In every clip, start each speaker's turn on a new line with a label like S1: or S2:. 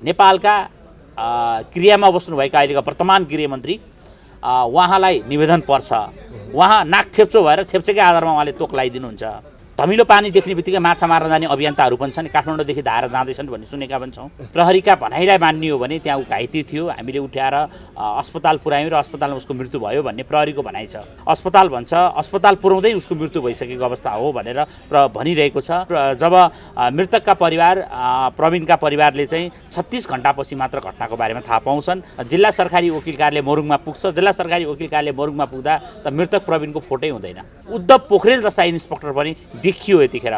S1: नेपालका क्रियामा बस्नुभएका अहिलेका वर्तमान गृहमन्त्री उहाँलाई निवेदन पर्छ। उहाँ नाक थेप्चो भएर थेप्चेकै आधारमा उहाँले तोक लगाइदिनुहुन्छ। धमिलो पानी देख्ने बित्तिकै माछा मार्न जाने अभियन्ताहरू पनि छन्, काठमाडौँदेखि धाएर जाँदैछन् भन्ने सुनेका पनि छौँ। प्रहरीका भनाइलाई मान्ने हो भने त्यहाँ ऊ घाइते थियो, हामीले उठाएर अस्पताल पुर्यायौँ र अस्पतालमा उसको मृत्यु भयो भन्ने प्रहरीको भनाइ छ। अस्पताल भन्छ, अस्पताल पुर्याउँदै उसको मृत्यु भइसकेको अवस्था हो भनेर भनिरहेको छ। जब मृतकका परिवार प्रवीणका परिवारले चाहिँ 36 घण्टापछि मात्र घटनाको बारेमा थाहा पाउँछन्। जिल्ला सरकारी वकिल कार्यालय मोरुङमा पुग्छ। जिल्ला सरकारी वकिल कार्यालय मोरुङमा पुग्दा त मृतक प्रवीणको फोटै हुँदैन। उद्धव पोखरेल जस्ता इन्सपेक्टर पनि देखियो यतिखेर,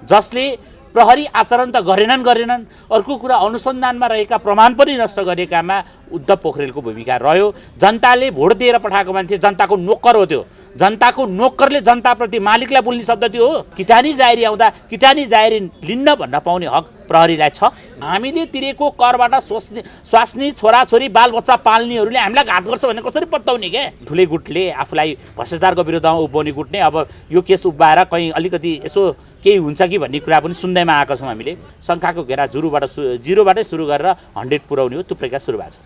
S1: जसले प्रहरी आचरण त गरेनन्। अर्को कुरा, अनुसन्धानमा रहेका प्रमाण पनि नष्ट गरेकामा उद्धव पोखरेलको भूमिका रह्यो। जनताले भोट दिएर पठाएको मान्छे जनताको नोकर हो। त्यो जनताको नोकरले जनताप्रति मालिकलाई बोल्ने शब्द त्यो हो। किटानी जाहेरी आउँदा किटानी जाहेरी लिन्न भन्न पाउने हक प्रहरीलाई छ। हामीले तिरेको करबाट स्वास्नी छोराछोरी बालबच्चा पाल्नेहरूले हामीलाई घात गर्छ भने कसरी पत्ताउने के? ठुलै गुटले आफूलाई भ्रष्टाचारको विरुद्धमा उभ्याउने गुटले अब यो केस उभ्याएर कहीँ अलिकति यसो केही हुन्छ कि भन्ने कुरा पनि सुन्दैमा आएका छौँ हामीले। शङ्काको घेरा जिरोबाटै सुरु गरेर 100 पुर्याउने हो, त्यो प्रक्रिया सुरु भएको छ।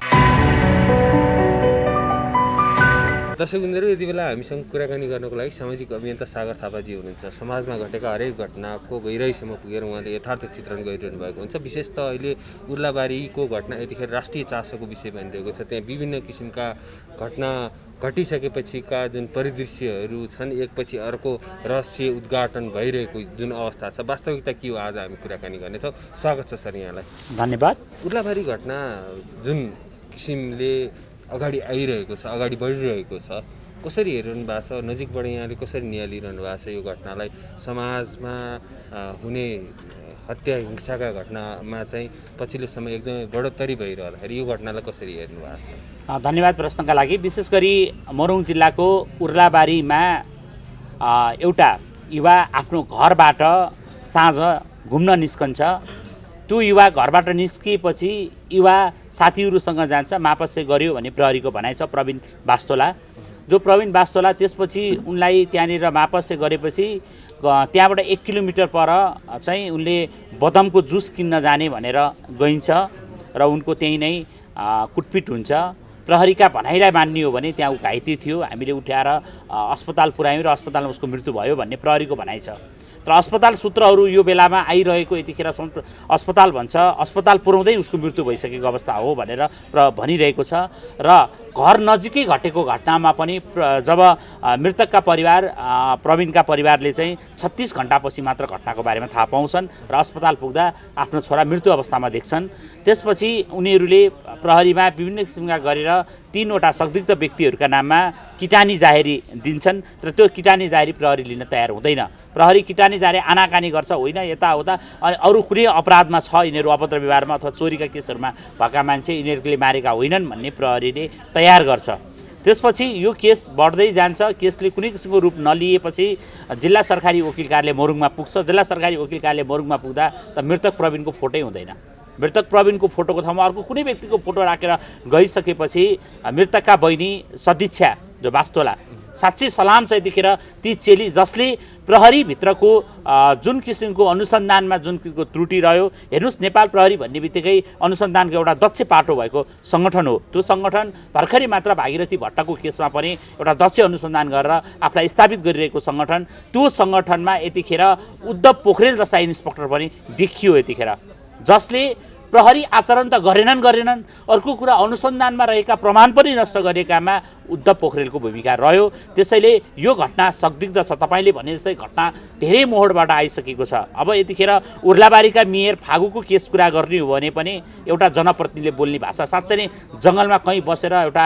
S2: दर्शकबिन्दुहरू, यति बेला हामीसँग कुराकानी गर्नको लागि सामाजिक अभियन्ता सागर थापाजी हुनुहुन्छ। समाजमा घटेका हरेक घटनाको गहिराइसम्म पुगेर उहाँले यथार्थ चित्रण गरिरहनु भएको हुन्छ। विशेष त अहिले उर्लाबारीको घटना यतिखेर राष्ट्रिय चासोको विषय बनिरहेको छ। त्यहाँ विभिन्न किसिमका घटना घटिसकेपछिका जुन परिदृश्यहरू छन्, एकपछि अर्को रहस्य उद्घाटन भइरहेको जुन अवस्था छ, वास्तविकता के हो आज हामी कुराकानी गर्नेछौँ। स्वागत छ सर यहाँलाई।
S1: धन्यवाद।
S2: उर्लाबारी घटना जुन किसिमले अगाडि आइरहेको छ, अगाडि बढिरहेको छ, कसरी हेरिरहनु भएको छ? नजिकबाट यहाँले कसरी निहालिरहनु भएको छ यो घटनालाई? समाजमा हुने हत्या हिंसाका घटनामा चाहिँ पछिल्लो समय एकदमै बढोत्तरी भइरहँदाखेरि यो घटनालाई कसरी हेर्नु भएको छ?
S1: धन्यवाद प्रश्नका लागि। विशेष गरी मोरङ जिल्लाको उर्लाबारीमा एउटा युवा आफ्नो घरबाट साँझ घुम्न निस्कन्छ। त्यो युवा घरबाट निस्किएपछि युवा साथीहरूसँग जान्छ, मापस्य गर्यो भन्ने प्रहरीको भनाइ छ। प्रवीण बास्तोला, जो प्रवीण बास्तोला, त्यसपछि उनलाई त्यहाँनिर मापस्य गरेपछि त्यहाँबाट 1 किलोमिटर पर चाहिँ उनले बदमको जुस किन्न जाने भनेर गइन्छ र उनको त्यहीँ नै कुटपिट हुन्छ। प्रहरीका भनाइलाई मान्ने हो भने त्यहाँ ऊ घाइते थियो, हामीले उठाएर अस्पताल पुर्यायौँ र अस्पतालमा उसको मृत्यु भयो भन्ने प्रहरीको भनाइ छ। तर अस्पताल सूत्रहरू यो बेलामा आइरहेको यतिखेरसम्म अस्पताल भन्छ, अस्पताल पुर्याउँदै उसको मृत्यु भइसकेको अवस्था हो भनेर भनिरहेको छ। र घर नजिकै घटेको घटनामा पनि जब मृतकका परिवार प्रवीणका परिवारले चाहिँ 36 घण्टापछि मात्र घटनाको बारेमा थाहा पाउँछन् र अस्पताल पुग्दा आफ्नो छोरा मृत्यु अवस्थामा देख्छन्। त्यसपछि उनीहरूले प्रहरीमा विभिन्न किसिमका गरेर 3वटा संदिग्ध व्यक्तिहरूका नाममा किटानी जाहेरी दिन्छन्, तर त्यो किटानी जाहेरी प्रहरी लिन तयार हुँदैन। प्रहरी किटानी जाहेरी आनाकानी गर्छ, होइन यताउता, अनि अरू कुनै अपराधमा छ यिनीहरू, अभद्र व्यवहारमा अथवा चोरीका केसहरूमा भएका मान्छे यिनीहरूले मारेका होइनन् भन्ने प्रहरीले तयार गर्छ। त्यसपछि यो केस बढ्दै जान्छ। केसले कुनै किसिमको रूप नलिएपछि जिल्ला सरकारी वकिल कार्यालय मोरुङमा पुग्छ। जिल्ला सरकारी वकिल कार्यालय मोरुङमा पुग्दा त मृतक प्रवीणको फोटै हुँदैन। मृतक प्रवीणको फोटोको ठाउँमा अर्को कुनै व्यक्तिको फोटो राखेर गइसकेपछि मृतकका बहिनी सदिच्छा जो बास्तोला, साँच्चै सलाम छ यतिखेर ती चेली जसले प्रहरीभित्रको जुन किसिमको अनुसन्धानमा जुन किसिमको त्रुटि रह्यो। हेर्नुहोस्, नेपाल प्रहरी भन्ने बित्तिकै अनुसन्धानको एउटा दक्ष पाटो भएको सङ्गठन हो। त्यो सङ्गठन भर्खरै मात्र भागीरथी भट्टको केसमा पनि एउटा दक्ष अनुसन्धान गरेर आफूलाई स्थापित गरिरहेको सङ्गठन। त्यो सङ्गठनमा यतिखेर उद्धव पोखरेल जस्ता इन्सपेक्टर पनि देखियो यतिखेर, जसले प्रहरी आचरण त गरेनन्। अर्को कुरा, अनुसन्धानमा रहेका प्रमाण पनि नष्ट गरेकामा उद्धव पोखरेलको भूमिका रह्यो। त्यसैले यो घटना संदिग्ध छ। तपाईँले भने जस्तै घटना धेरै मोडबाट आइसकेको छ। अब यतिखेर उर्लाबारीका मेयर फागुको केस कुरा गर्ने हो भने पनि एउटा जनप्रतिनिधिले बोल्ने भाषा साँच्चै नै जङ्गलमा कहीँ बसेर एउटा,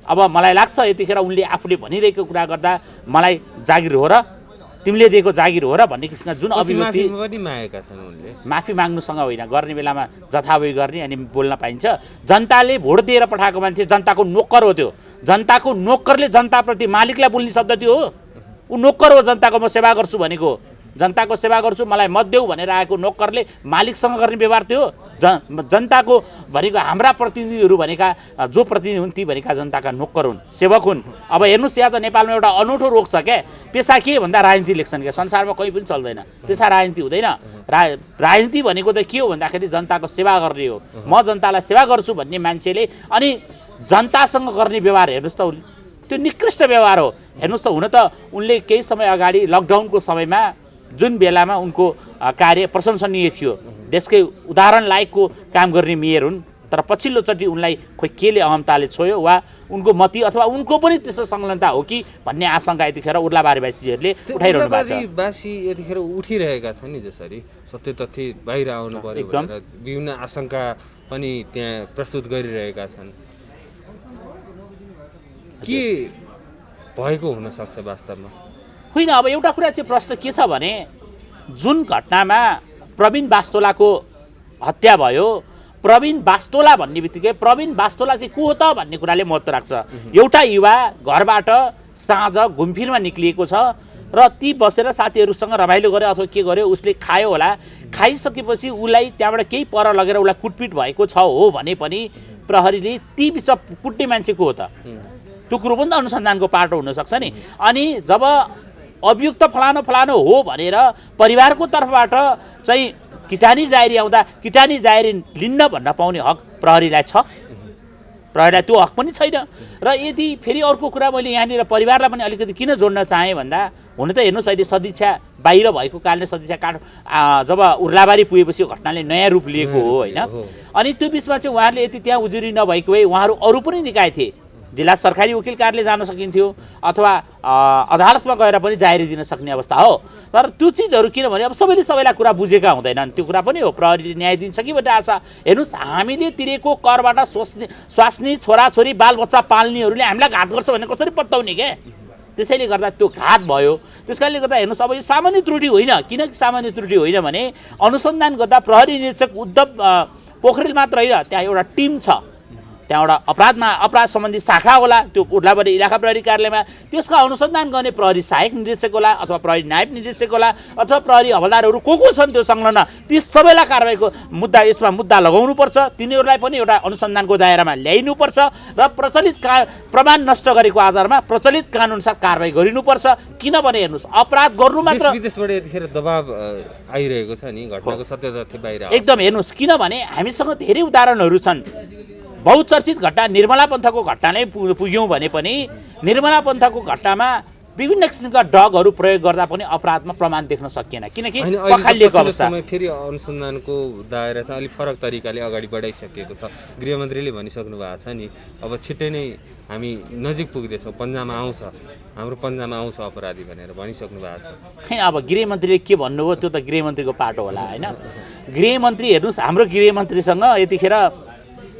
S1: अब मलाई लाग्छ यतिखेर उनले आफूले भनिरहेको कुरा गर्दा मलाई जागिर हो र तिमीले दिएको जागिर हो र भन्ने किसिमका जुन अभिव्यक्ति
S2: पनि मागेका छन् उनले।
S1: माफी माग्नुसँग होइन, गर्ने बेलामा जथावही गर्ने अनि बोल्न पाइन्छ। जनताले भोट दिएर पठाएको मान्छे जनताको नोकर हो। त्यो जनताको नोकरले जनताप्रति मालिकलाई बोल्ने शब्द त्यो हो। ऊ नोकर हो जनताको, म सेवा गर्छु भनेको। जनताको सेवा गर्छु मलाई मत देऊ भनेर आएको नोकरले मालिकसँग गर्ने व्यवहार थियो। जनताको भनेको हाम्रा प्रतिनिधिहरू भनेका जो प्रतिनिधि हुन् ती भनेका जनताका नोकर हुन्, सेवक हुन्। अब हेर्नुहोस् यहाँ त नेपालमा एउटा अनौठो रोग छ क्या, पेसा के भन्दा राजनीति लेख्छन् क्या। संसारमा कहीँ पनि चल्दैन, पेसा राजनीति हुँदैन। राजनीति भनेको त के हो भन्दाखेरि जनताको सेवा गर्ने हो। म जनतालाई सेवा गर्छु भन्ने मान्छेले अनि जनतासँग गर्ने व्यवहार हेर्नुहोस् त, त्यो निकृष्ट व्यवहार हो। हेर्नुहोस् त, हुन त उनले केही समय अगाडि लकडाउनको समयमा जुन बेलामा उनको कार्य प्रशंसनीय थियो, देशकै उदाहरण लायकको काम गर्ने मेयर हुन्, तर पछिल्लोचोटि उनलाई खोइ केले अहमताले छोयो वा उनको मती अथवा उनको पनि त्यस्तो संलग्नता हो कि भन्ने आशंका यतिखेर उर्लाबारीवासीहरूले उठाइरहनु भएको छ।
S2: उर्लाबारीवासी यतिखेर उठिरहेका छन् नि, जसरी सत्य तथ्य बाहिर आउनु पर्यो भनेर विभिन्न आशंका पनि त्यहाँ प्रस्तुत गरिरहेका छन्। के भएको हुन सक्छ वास्तवमा?
S1: होइन, अब एउटा कुरा चाहिँ प्रश्न के छ भने जुन घटनामा प्रवीण वास्तोलाको हत्या भयो, प्रवीण वास्तोला भन्ने बित्तिकै प्रवीण वास्तोला चाहिँ को हो त भन्ने कुराले महत्त्व राख्छ। एउटा युवा घरबाट साँझ घुमफिरमा निक्लिएको छ र ती बसेर साथीहरूसँग रमाइलो गर्यो अथवा के गर्यो, उसले खायो होला। खाइसकेपछि उसलाई त्यहाँबाट केही पर लगेर उसलाई कुटपिट भएको छ हो भने पनि प्रहरीले ती विषय कुट्ने मान्छे को हो त, त्यो कुरो पनि त अनुसन्धानको पाटो हुनसक्छ नि। अनि जब अभियुक्त फलानो फलानो हो भनेर परिवारको तर्फबाट चाहिँ किटानी जाहेरी आउँदा किटानी जाहेरी लिन्न भन्न पाउने हक प्रहरीलाई छ? प्रहरीलाई त्यो हक पनि छैन। र यदि फेरि अर्को कुरा मैले यहाँनिर परिवारलाई पनि अलिकति किन जोड्न चाहेँ भन्दा, हुन त हेर्नुहोस् अहिले सदिच्छा बाहिर भएको कारणले सदिच्छा जब उर्लाबारी पुगेपछि घटनाले नयाँ रूप लिएको हो होइन। अनि त्यो बिचमा चाहिँ उहाँहरूले यति त्यहाँ उजुरी नभएको भए उहाँहरू अरू पनि निकाय थिए, जिल्ला सरकारी वकिल कार्यालय जान सकिन्थ्यो अथवा अदालतमा गएर पनि जाहेरी दिन सक्ने अवस्था हो। तर त्यो चिजहरू किनभने अब सबैले सबैलाई कुरा बुझेका हुँदैनन्, त्यो कुरा पनि हो। प्रहरीले न्याय दिन्छ कि भन्ने आशा, हेर्नुहोस् हामीले तिरेको करबाट स्वास्नी छोराछोरी बालबच्चा पाल्नेहरूले हामीलाई घात गर्छ भने कसरी पत्ताउने क्या? त्यसैले गर्दा त्यो घात भयो। त्यस कारणले गर्दा हेर्नुहोस्, अब यो सामान्य त्रुटि होइन। किन सामान्य त्रुटि होइन भने अनुसन्धान गर्दा प्रहरी निरीक्षक उद्धव पोखरेल मात्र होइन, त्यहाँ एउटा टिम छ, त्यहाँ एउटा अपराध सम्बन्धी शाखा होला त्यो उर्लाबारी इलाका प्रहरी कार्यालयमा। त्यसका अनुसन्धान गर्ने प्रहरी सहायक निर्देशक होला अथवा प्रहरी नायब निर्देशक होला अथवा प्रहरी हवलदारहरू को छन् त्यो संलग्न, ती सबैलाई कारबाहीको यसमा मुद्दा लगाउनुपर्छ। तिनीहरूलाई पनि एउटा अनुसन्धानको दायरामा ल्याइनुपर्छ र प्रचलित प्रमाण नष्ट गरेको आधारमा प्रचलित कानुनअनुसार कारबाही गरिनुपर्छ। किनभने हेर्नुहोस्, अपराध गर्नु मात्र
S2: विदेशबाट यतिखेर दबाब आइरहेको छ नि, घटनाको सत्य तथ्य बाहिर
S1: एकदम हेर्नुहोस्। किनभने हामीसँग धेरै उदाहरणहरू छन्। बहुचर्चित घटना निर्मला पन्थको घटनाले पुग्यौँ भने पनि निर्मला पन्थको घटनामा विभिन्न किसिमका ड्रगहरू प्रयोग गर्दा पनि अपराधमा प्रमाण देख्न सकिएन, किनकि पखालिएको अवस्था।
S2: फेरि अनुसन्धानको दायरा चाहिँ अलिक फरक तरिकाले अगाडि बढाइसकेको छ। गृहमन्त्रीले भनिसक्नु भएको छ नि, अब छिट्टै नै हामी नजिक पुग्दैछौँ, पन्जामा आउँछ, हाम्रो पन्जामा आउँछ अपराधी भनेर भनिसक्नु भएको छ।
S1: खै अब गृहमन्त्रीले के भन्नुभयो त्यो त गृहमन्त्रीको पाटो होला होइन। गृहमन्त्री हेर्नुहोस्, हाम्रो गृहमन्त्रीसँग यतिखेर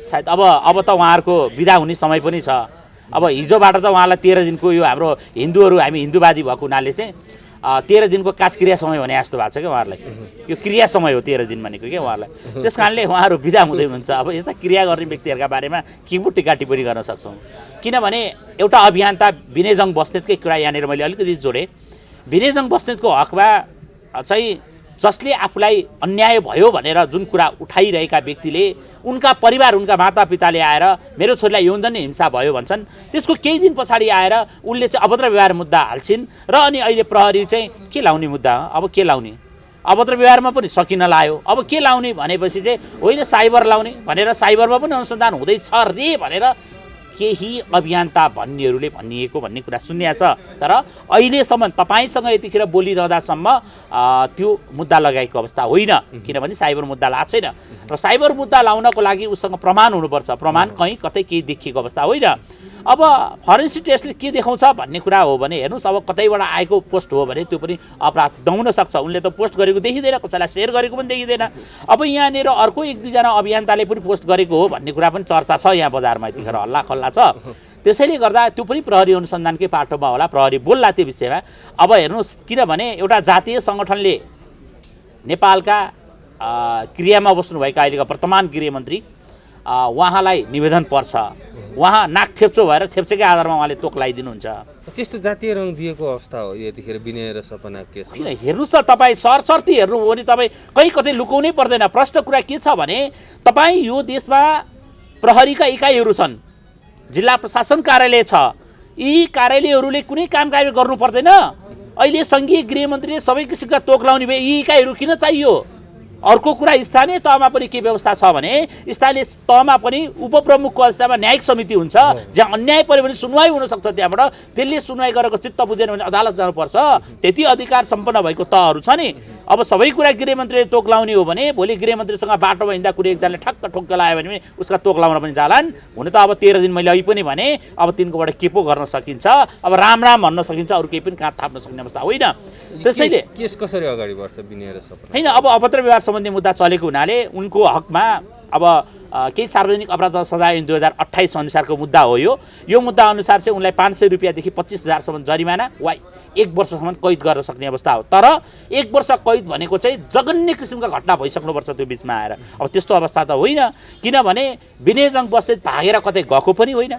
S1: सायद अब त उहाँहरूको बिदा हुने समय पनि छ। अब हिजोबाट त उहाँलाई 13 दिनको यो हाम्रो हिन्दूहरू हामी हिन्दूवादी भएको हुनाले चाहिँ 13 दिनको काजक्रिया समय भने जस्तो भएको छ क्या उहाँहरूलाई। यो क्रिया समय हो 13 दिन भनेको क्या उहाँहरूलाई। त्यस कारणले उहाँहरू बिदा हुँदै हुनुहुन्छ। अब यस्ता क्रिया गर्ने व्यक्तिहरूका बारेमा के पो टिका टिप्पणी गर्न सक्छौँ? किनभने एउटा अभियन्ता विनयजङ बस्नेतकै कुरा यहाँनिर मैले अलिकति जोडेँ। विनयजङ बस्नेतको हकमा चाहिँ जसले आफूलाई अन्याय भयो भनेर जुन कुरा उठाइरहेका व्यक्तिले उनका परिवार उनका मातापिताले आएर मेरो छोरीलाई यौनजन्य हिंसा भयो भन्छन्, त्यसको केही दिन पछाडि आएर उनले चाहिँ अभद्र व्यवहार मुद्दा हाल्छिन् र अनि अहिले प्रहरी चाहिँ के लाउने मुद्दा, अब के लाउने, अभद्र व्यवहारमा पनि सकिन लायो, अब के लाउने भनेपछि चाहिँ होइन साइबर लाउने भनेर साइबरमा पनि अनुसन्धान हुँदैछ रे भनेर केही अभियन्ता भन्नेहरूले भनिएको भन्ने कुरा सुन्या छ। तर अहिलेसम्म तपाईँसँग यतिखेर बोलिरहँदासम्म त्यो मुद्दा लगाएको अवस्था होइन, किनभने साइबर मुद्दा लाएको छैन र साइबर मुद्दा लाउनको लागि उसँग प्रमाण हुनुपर्छ। प्रमाण कहीँ कतै केही देखिएको अवस्था होइन। अब फरेन्सिक टेस्टले के देखाउँछ भन्ने कुरा हो भने हेर्नुहोस्, अब कतैबाट आएको पोस्ट हो भने त्यो पनि अपराध दौन सक्छ। उनले त पोस्ट गरेको देखिँदैन, कसैलाई सेयर गरेको पनि देखिँदैन। अब यहाँनिर अर्को 1-2 जना अभियन्ताले पनि पोस्ट गरेको हो भन्ने कुरा पनि चर्चा छ यहाँ बजारमा, यतिखेर हल्ला खल्ला छ। त्यसैले गर्दा त्यो पनि प्रहरी अनुसन्धानकै पाटोमा होला, प्रहरी बोल्ला त्यो विषयमा। अब हेर्नुहोस्, किनभने एउटा जातीय सङ्गठनले नेपालका क्रियामा बस्नुभएका अहिलेका वर्तमान गृहमन्त्री उहाँलाई निवेदन पर्छ उहाँ नाक थेप्चो भएर थेप्चेकै आधारमा उहाँले तोक लगाइदिनुहुन्छ।
S2: त्यस्तो जातीय रङ दिएको अवस्था हो यतिखेर विनय र सपना केस।
S1: किन हेर्नुहोस् त, तपाईँ सरसर्ती हेर्नुभयो भने तपाईँ कहीँ कतै लुकाउनै पर्दैन। प्रश्न कुरा के छ भने तपाईँ यो देशमा प्रहरीका इकाइहरू छन्, जिल्ला प्रशासन कार्यालय छ, यी कार्यालयहरूले कुनै काम कार्य गर्नु पर्दैन? अहिले सङ्घीय गृहमन्त्रीले सबै किसिमका तोक लाउने भए यी इकाइहरू किन चाहियो? अर्को कुरा, स्थानीय तहमा पनि के व्यवस्था छ भने स्थानीय तहमा पनि उपप्रमुखको अवस्थामा न्यायिक समिति हुन्छ, जहाँ अन्याय पऱ्यो भने सुनवाई हुनसक्छ। त्यहाँबाट त्यसले सुनवाई गरेको चित्त बुझेन भने अदालत जानुपर्छ। त्यति अधिकार सम्पन्न भएको तहहरू छ नि। अब सबै कुरा गृहमन्त्रीले तोक लाउने हो भने भोलि गृहमन्त्रीसँग बाटोमा हिँड्दा कुनै एकजनाले ठक्क ठोक्क लायो भने उसका तोक लाउन पनि जालान्। हुन त अब 13 दिन मैले अघि पनि भने अब तिनकोबाट के पो गर्न सकिन्छ, अब राम राम भन्न सकिन्छ, अरू केही पनि कहाँ थाप्न सक्ने अवस्था होइन। त्यसैले
S2: केस कसरी अगाडि बढ्छ विनय र सपना?
S1: होइन, अब अभद्र व्यवहार सम्बन्धी मुद्दा चलेको हुनाले उनको हकमा अब केही सार्वजनिक अपराध सजाय ऐन 2028 अनुसारको मुद्दा हो यो मुद्दा अनुसार चाहिँ उनलाई 500 रुपियाँदेखि 25,000सम्म जरिमाना वा 1 वर्षसम्म कैद गर्न सक्ने अवस्था हो। तर 1 वर्ष कैद भनेको चाहिँ जघन्य किसिमका घटना भइसक्नुपर्छ त्यो बिचमा आएर। अब त्यस्तो अवस्था त होइन, किनभने विनयजङ बस्नेत भागेर कतै गएको पनि होइन,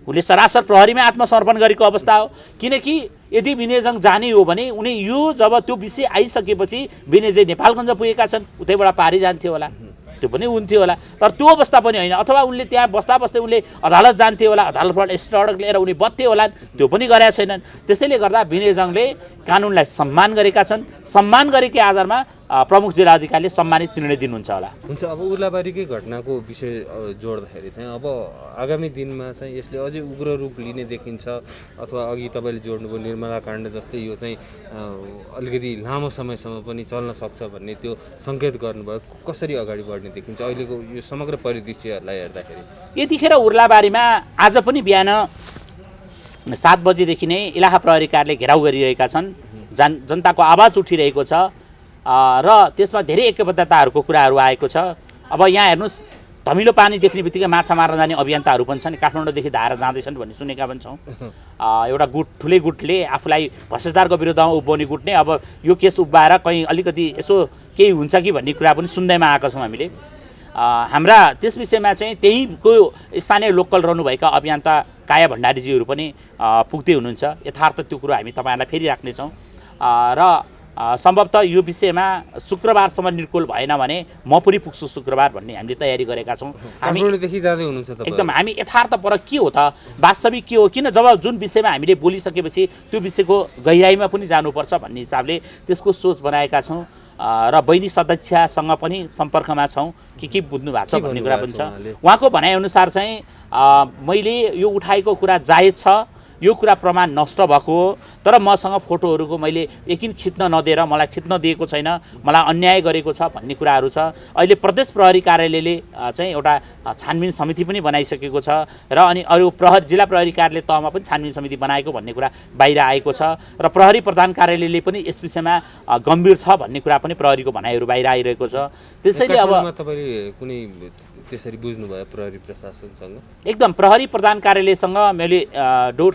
S1: उसले सरासर प्रहरीमै आत्मसमर्पण गरेको अवस्था हो। किनकि यदि विनयजङ जाने हो भने उनी यो जब त्यो विषय आइसकेपछि विनयजी नेपालगञ्ज पुगेका छन्, उतैबाट पारी जान्थ्यो होला, त्यो पनि हुन्थ्यो होला। तर त्यो अवस्था पनि होइन, अथवा उनले त्यहाँ बस्दा बस्दै उनले अदालत जान्थे होला, अदालतबाट एसिड अर्डर लिएर उनी बत्थे होला, त्यो पनि गरेका छैनन्। त्यसैले गर्दा विनयजङले कानुनलाई सम्मान गरेका छन्। सम्मान गरेकै आधारमा प्रमुख जिल्ला अधिकारीले सम्मानित निर्णय दिनुहुन्छ होला।
S2: हुन्छ, अब उर्लाबारीकै घटनाको विषय जोड्दाखेरि चाहिँ अब आगामी दिनमा चाहिँ यसले अझै उग्र रूप लिने देखिन्छ, अथवा अघि तपाईँले जोड्नुभयो निर्मला काण्ड जस्तै यो चाहिँ अलिकति लामो समयसम्म पनि चल्न सक्छ भन्ने त्यो सङ्केत गर्नुभयो। कसरी अगाडि बढ्ने देखिन्छ अहिलेको यो समग्र परिदृश्यहरूलाई हेर्दाखेरि?
S1: यतिखेर उर्लाबारीमा आज पनि बिहान 7 बजेदेखि नै इलाका प्रहरी कार्यालय घेराउ गरिरहेका छन्। जनताको आवाज उठिरहेको छ र त्यसमा धेरै एकबद्धताहरूको कुराहरू आएको छ। अब यहाँ हेर्नुहोस्, धमिलो पानी देख्ने बित्तिकै माछा मार्न जाने अभियन्ताहरू पनि छन्, काठमाडौँदेखि धाएर जाँदैछन् भन्ने सुनेका पनि छौँ। एउटा ठुलै गुटले आफूलाई भ्रष्टाचारको विरुद्धमा उभ्याउने गुट नै अब यो केस उभ्याएर कहीँ अलिकति यसो केही हुन्छ कि भन्ने कुरा पनि सुन्दैमा आएका छौँ हामीले। हाम्रा त्यस विषयमा चाहिँ त्यहीँको स्थानीय लोकल रहनुभएका अभियन्ता काया भण्डारीजीहरू पनि पुग्दै हुनुहुन्छ। यथार्थ त्यो कुरो हामी तपाईँहरूलाई फेरि राख्नेछौँ र सम्भवतः यो विषयमा शुक्रबारसम्म निर्कुल भएन भने म पनि पुग्छु शुक्रबार भन्ने हामीले तयारी गरेका छौँ।
S2: काठमाडौँदेखि जाँदै हुनुहुन्छ तपाईँ?
S1: एकदम हामी यथार्थपर के हो त, वास्तविक के हो, किन जब जुन विषयमा हामीले बोलिसकेपछि त्यो विषयको गहिराइमा पनि जानुपर्छ भन्ने हिसाबले त्यसको सोच बनाएका छौँ र बहिनी सदस्यसँग पनि सम्पर्कमा छौँ। के बुझ्नु भएको छ भन्ने कुरा पनि छ। उहाँको भनाइअनुसार चाहिँ मैले यो उठाएको कुरा जायज छ, यो कुरा प्रमाण नष्ट भएको हो, तर मसँग फोटोहरूको मैले यकिन खिच्न नदिएर मलाई खिच्न दिएको छैन, मलाई अन्याय गरेको छ भन्ने कुराहरू छ। अहिले प्रदेश प्रहरी कार्यालयले चाहिँ एउटा छानबिन समिति पनि बनाइसकेको छ र अनि अरू जिल्ला प्रहरी कार्यालय तहमा पनि छानबिन समिति बनाएको भन्ने कुरा बाहिर आएको छ र प्रहरी प्रधान कार्यालयले पनि यस विषयमा गम्भीर छ भन्ने कुरा पनि प्रहरीको भनाइहरू बाहिर आइरहेको छ। त्यसैले अब
S2: तपाईँले कुनै त्यसरी बुझ्नुभयो प्रहरी प्रशासनसँग?
S1: एकदम प्रहरी प्रधान कार्यालयसँग मैले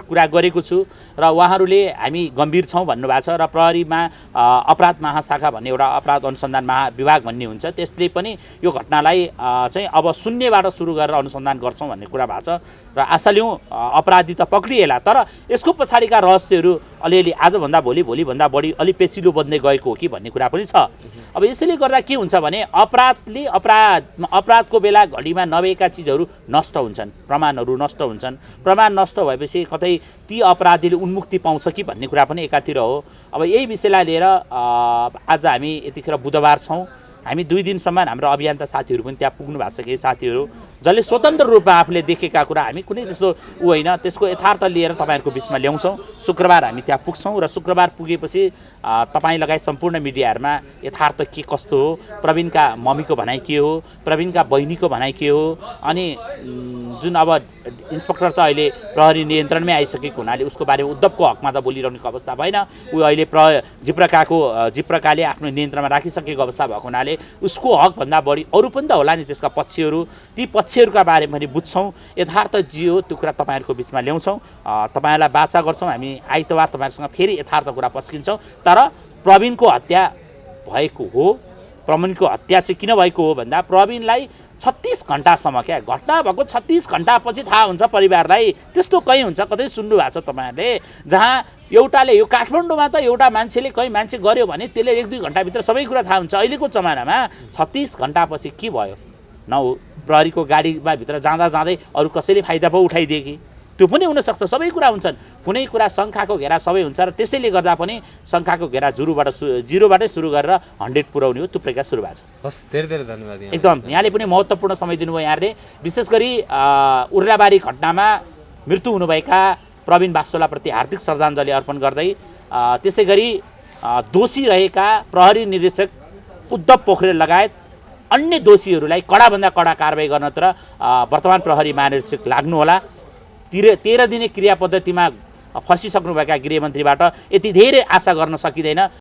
S1: कुरा गरेको छु र उहाँहरूले हामी गम्भीर छौँ भन्नुभएको छ र प्रहरीमा अपराध महाशाखा भन्ने एउटा अपराध अनुसन्धान महाविभाग भन्ने हुन्छ, त्यसले पनि यो घटनालाई चाहिँ अब शून्यबाट सुरु गरेर अनुसन्धान गर्छौँ भन्ने कुरा भएको छ र आशा लिउँ अपराधी त पक्रिएला, तर यसको पछाडिका रहस्यहरू अलिअलि आजभन्दा भोलिभन्दा बढी अलि पेचिलो बन्दै गएको हो कि भन्ने कुरा पनि छ। अब यसैले गर्दा के हुन्छ भने अपराधको बेला घडीमा नभएका चिजहरू नष्ट हुन्छन्, प्रमाणहरू नष्ट हुन्छन्। प्रमाण नष्ट भएपछि कतै ती अपराधीले उन्मुक्ति पाउँछ कि भन्ने कुरा पनि एकातिर हो। अब यही विषयलाई लिएर आज हामी यतिखेर बुधबार छौँ, हामी 2 दिनसम्म हाम्रो अभियन्ता साथीहरू पनि त्यहाँ पुग्नु भएको छ। केही साथीहरू जसले स्वतन्त्र रूपमा आफूले देखेका कुरा हामी कुनै त्यस्तो होइन, त्यसको यथार्थ लिएर तपाईँहरूको बिचमा ल्याउँछौँ। शुक्रबार हामी त्यहाँ पुग्छौँ र शुक्रबार पुगेपछि तपाईँ लगायत सम्पूर्ण मिडियाहरूमा यथार्थ के कस्तो हो, प्रवीणका मम्मीको भनाइ के हो, प्रवीणका बहिनीको भनाइ के हो, अनि जुन अब इन्सपेक्टर त अहिले प्रहरी नियन्त्रणमै आइसकेको हुनाले उसको बारेमा उद्धवको हकमा त बोलिरहनुको अवस्था भएन। ऊ अहिले जिप्रकाले आफ्नो नियन्त्रणमा राखिसकेको अवस्था भएको हुनाले उसको हकभन्दा बढी अरू पनि त होला नि त्यसका पक्षहरू, ती पक्षहरूका बारेमा पनि बुझ्छौँ। यथार्थ जे हो त्यो कुरा तपाईँहरूको बिचमा ल्याउँछौँ, तपाईँहरूलाई बाचा गर्छौँ। हामी आइतबार तपाईँहरूसँग फेरि यथार्थ कुरा पस्किन्छौँ। तर प्रवीणको हत्या भएको हो, प्रवीणको हत्या चाहिँ किन भएको हो भन्दा प्रवीणलाई 36 घन्टासम्म क्या घटना भएको 36 घन्टापछि थाहा हुन्छ परिवारलाई। त्यस्तो कहीँ हुन्छ, कतै सुन्नु भएको छ तपाईँहरूले, जहाँ एउटाले यो काठमाडौँमा त एउटा मान्छेले कहीँ मान्छे गर्यो भने त्यसले 1-2 घन्टाभित्र सबै कुरा थाहा हुन्छ। अहिलेको जमानामा 36 घन्टापछि के भयो न हो, प्रहरीको गाडीमा भित्र जाँदा जाँदै अरू कसैले फाइदा पो उठाइदिए कि, त्यो पनि हुनसक्छ। सबै कुरा हुन्छन्, कुनै कुरा शङ्काको घेरा सबै हुन्छ र त्यसैले गर्दा पनि शङ्काको घेरा जिरोबाटै सुरु गरेर 100 पुर्याउने हो, त्यो प्रक्रिया सुरु भएको छ।
S2: हस्, धेरै धेरै धन्यवाद।
S1: एकदम यहाँले पनि महत्त्वपूर्ण समय दिनुभयो। यहाँले विशेष गरी उर्लाबारी घटनामा मृत्यु हुनुभएका प्रवीण वास्तोलाप्रति हार्दिक श्रद्धाञ्जली अर्पण गर्दै त्यसै गरी दोषी रहेका प्रहरी निरीक्षक उद्धव पोखरेल लगायत अन्य दोषीहरूलाई कडाभन्दा कडा कारबाही गर्नतिर वर्तमान प्रहरी महानिरीक्षक लाग्नुहोला। 13 दिने क्रिया पद्धतिमा फसिसक्नुभएका गृहमन्त्रीबाट यति धेरै आशा गर्न सकिँदैन।